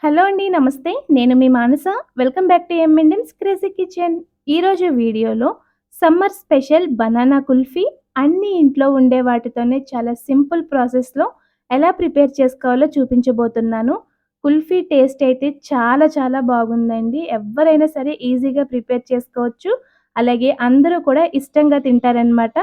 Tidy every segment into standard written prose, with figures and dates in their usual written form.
Hello అండి. నమస్తే. నేను మీ మానస. వెల్కమ్ బ్యాక్ టు ఎంఎండెమ్స్ క్రేజీ కిచెన్. ఈరోజు వీడియోలో సమ్మర్ స్పెషల్ బనానా కుల్ఫీ అన్నీ ఇంట్లో ఉండే వాటితోనే చాలా సింపుల్ ప్రాసెస్‌లో ఎలా ప్రిపేర్ చేసుకోవాలో చూపించబోతున్నాను. కుల్ఫీ టేస్ట్ అయితే చాలా చాలా బాగుందండి. ఎవ్వరైనా సరే ఈజీగా ప్రిపేర్ చేసుకోవచ్చు. అలాగే అందరూ కూడా ఇష్టంగా తింటారనమాట.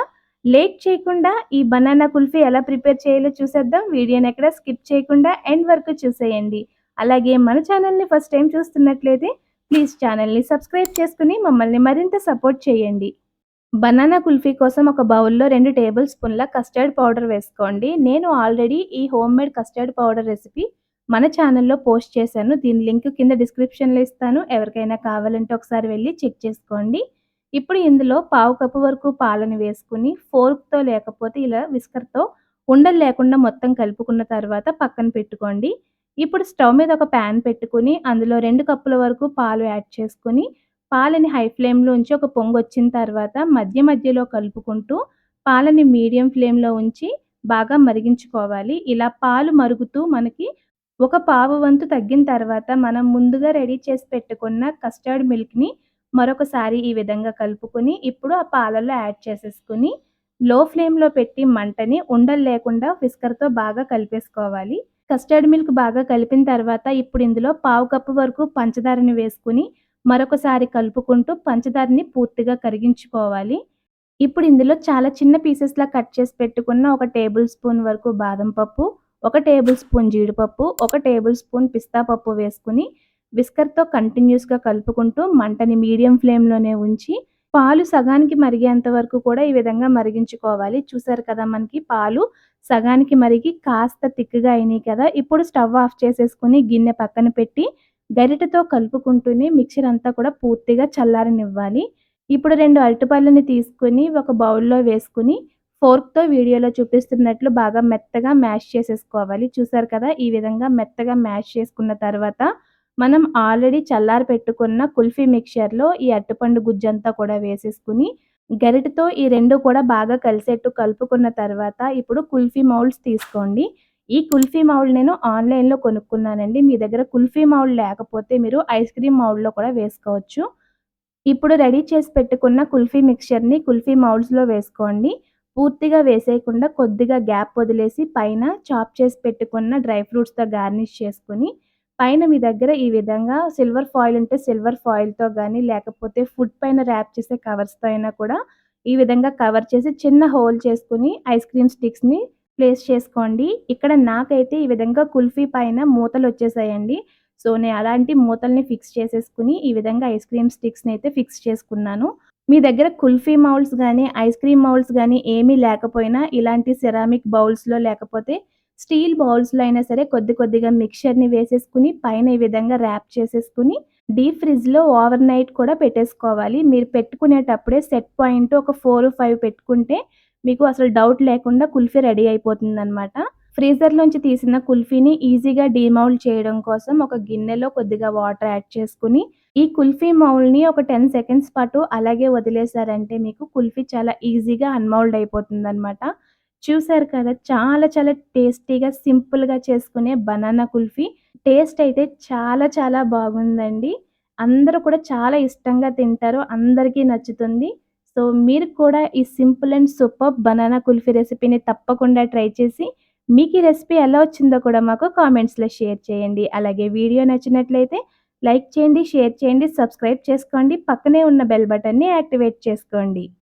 లేట్ చేయకుండా ఈ బనానా కుల్ఫీ ఎలా ప్రిపేర్ చేయాలో చూసేద్దాం. వీడియోని ఎక్కడ స్కిప్ చేయకుండా ఎండ్ వరకు చూసేయండి. అలాగే మన ఛానల్‌ని ఫస్ట్ టైమ్ చూస్తున్నట్లయితే ప్లీజ్ ఛానల్‌ని సబ్స్క్రైబ్ చేసుకొని మమ్మల్ని మరింత సపోర్ట్ చేయండి. బనానా కుల్ఫీ కోసం ఒక బౌల్‌లో 2 టేబుల్ స్పూన్ల కస్టర్డ్ పౌడర్ వేసుకోండి. నేను ఆల్రెడీ ఈ హోమ్‌మేడ్ కస్టర్డ్ పౌడర్ రెసిపీ మన ఛానల్‌లో పోస్ట్ చేశాను. దీని లింక్ కింద డిస్క్రిప్షన్‌లో ఇస్తాను. ఎవరికైనా కావాలంటే ఒకసారి వెళ్లి చెక్ చేసుకోండి. ఇప్పుడు ఇందులో పావు కప్పు వరకు పాలను వేసుకొని ఫోర్క్‌తో లేకపోతే ఇలా విస్కర్‌తో ఉండలు లేకుండా మొత్తం కలుపుకున్న తర్వాత పక్కన పెట్టుకోండి. ఇప్పుడు స్టవ్ మీద ఒక ప్యాన్ పెట్టుకొని అందులో 2 కప్పుల వరకు పాలు యాడ్ చేసుకొని పాలని హై ఫ్లేమ్‌లో ఉంచి ఒక పొంగొచ్చిన తర్వాత మధ్య మధ్యలో కలుపుకుంటూ పాలని మీడియం ఫ్లేమ్‌లో ఉంచి బాగా మరిగించుకోవాలి. ఇలా పాలు మరుగుతూ మనకి ఒక పావు వంతు తగ్గిన తర్వాత మనం ముందుగా రెడీ చేసి పెట్టుకున్న కస్టర్డ్ మిల్క్‌ని మరొకసారి ఈ విధంగా కలుపుకొని ఇప్పుడు ఆ పాలల్లో యాడ్ చేసేసుకొని లో ఫ్లేమ్‌లో పెట్టి మంటని ఉండలు లేకుండా విస్కర్‌తో బాగా కలిపేసుకోవాలి. కస్టర్డ్ మిల్క్ బాగా కలిపిన తర్వాత ఇప్పుడు ఇందులో పావు కప్పు వరకు పంచదారని వేసుకొని మరొకసారి కలుపుకుంటూ పంచదారని పూర్తిగా కరిగించుకోవాలి. ఇప్పుడు ఇందులో చాలా చిన్న పీసెస్‌లా కట్ చేసి పెట్టుకున్న ఒక టేబుల్ స్పూన్ వరకు బాదం పప్పు, ఒక టేబుల్ స్పూన్ జీడిపప్పు, ఒక టేబుల్ స్పూన్ పిస్తా పప్పు వేసుకొని విస్కర్‌తో కంటిన్యూయస్‌గా కలుపుకుంటూ మంటని మీడియం ఫ్లేమ్‌లోనే ఉంచి పాలు సగానికి మరిగేంత వరకు కూడా ఈ విధంగా మరిగించుకోవాలి. చూసారు కదా! మనకి పాలు సగానికి మరిగి కాస్త తిక్కుగా అయినాయి కదా! ఇప్పుడు స్టవ్ ఆఫ్ చేసేసుకొని గిన్నె పక్కన పెట్టి గరిటెతో కలుపుకుంటూనే మిక్చర్ అంతా కూడా పూర్తిగా చల్లారనివ్వాలి. ఇప్పుడు 2 అరటిపళ్ళని తీసుకొని ఒక బౌల్‌లో వేసుకొని ఫోర్క్‌తో వీడియోలో చూపిస్తున్నట్లు బాగా మెత్తగా మ్యాష్ చేసేసుకోవాలి. చూసారు కదా! ఈ విధంగా మెత్తగా మ్యాష్ చేసుకున్న తర్వాత మనం ఆల్రెడీ చల్లారి పెట్టుకున్న కుల్ఫీ మిక్చర్‌లో ఈ అరటిపండు గుజ్జంతా కూడా వేసేసుకొని గరిటెతో ఈ 2 కూడా బాగా కలిసేట్టు కలుపుకున్న తర్వాత ఇప్పుడు కుల్ఫీ మౌల్డ్స్ తీసుకోండి. ఈ కుల్ఫీ మౌల్డ్ నేను ఆన్‌లైన్‌లో కొనుక్కున్నానండి. మీ దగ్గర కుల్ఫీ మౌల్డ్ లేకపోతే మీరు ఐస్ క్రీమ్ మౌల్డ్‌లో కూడా వేసుకోవచ్చు. ఇప్పుడు రెడీ చేసి పెట్టుకున్న కుల్ఫీ మిక్స్చర్‌ని కుల్ఫీ మౌల్డ్స్‌లో వేసుకోండి. పూర్తిగా వేసేయకుండా కొద్దిగా గ్యాప్ వదిలేసి పైన చాప్ చేసి పెట్టుకున్న డ్రై ఫ్రూట్స్‌తో గార్నిష్ చేసుకొని, పైన మీ దగ్గర ఈ విధంగా సిల్వర్ ఫాయిల్ ఉంటే సిల్వర్ ఫాయిల్‌తో గానీ, లేకపోతే ఫుడ్ పైన ర్యాప్ చేసే కవర్స్‌తో అయినా కూడా ఈ విధంగా కవర్ చేసి చిన్న హోల్ చేసుకొని ఐస్ క్రీమ్ స్టిక్స్‌ని ప్లేస్ చేసుకోండి. ఇక్కడ నాకైతే ఈ విధంగా కుల్ఫీ పైన మూతలొచ్చేసాయండి. సో, నేను అలాంటి మూతల్ని ఫిక్స్ చేసేసుకొని, ఈ విధంగా ఐస్ క్రీమ్ స్టిక్స్‌నైతే ఫిక్స్ చేసుకున్నాను. మీ దగ్గర కుల్ఫీ మౌల్డ్స్ గానీ, ఐస్ క్రీమ్ మౌల్డ్స్ గానీ ఏమీ లేకపోయినా ఇలాంటి సెరామిక్ బౌల్స్‌లో లేకపోతే స్టీల్ బౌల్స్‌లో అయినా సరే కొద్ది కొద్దిగా మిక్స్చర్‌ని వేసేసుకొని, పైన ఈ విధంగా ర్యాప్ చేసేసుకొని, డీప్ ఫ్రిడ్జ్‌లో ఓవర్ నైట్ కూడా పెట్టేసుకోవాలి. మీరు పెట్టుకునేటప్పుడే సెట్ పాయింట్ ఒక 4, 5 పెట్టుకుంటే మీకు అసలు డౌట్ లేకుండా కుల్ఫీ రెడీ అయిపోతుందనమాట. ఫ్రీజర్‌లోంచి తీసిన కుల్ఫీని ఈజీగా డీమౌల్డ్ చేయడం కోసం ఒక గిన్నెలో కొద్దిగా వాటర్ యాడ్ చేసుకొని, ఈ కుల్ఫీ మౌల్డ్‌ని ఒక 10 సెకండ్స్ పాటు అలాగే వదిలేసారంటే మీకు కుల్ఫీ చాలా ఈజీగా అన్‌మౌల్డ్ అయిపోతుందనమాట. చూసారు కదా! చాలా చాలా టేస్టీగా, సింపుల్‌గా చేసుకునే బనానా కుల్ఫీ. టేస్ట్ అయితే చాలా చాలా బాగుందండి. అందరూ కూడా చాలా ఇష్టంగా తింటారు. అందరికీ నచ్చుతుంది. సో, మీరు కూడా ఈ simple and superb banana kulfi రెసిపీని తప్పకుండా ట్రై చేసి మీకీ రెసిపీ ఎలా వచ్చిందో కూడా మాకు కామెంట్స్‌లో షేర్ చేయండి. అలాగే వీడియో నచ్చినట్లయితే లైక్ చేయండి, షేర్ చేయండి, సబ్స్క్రైబ్ చేసుకోండి. పక్కనే ఉన్న బెల్ బటన్‌ని యాక్టివేట్ చేసుకోండి.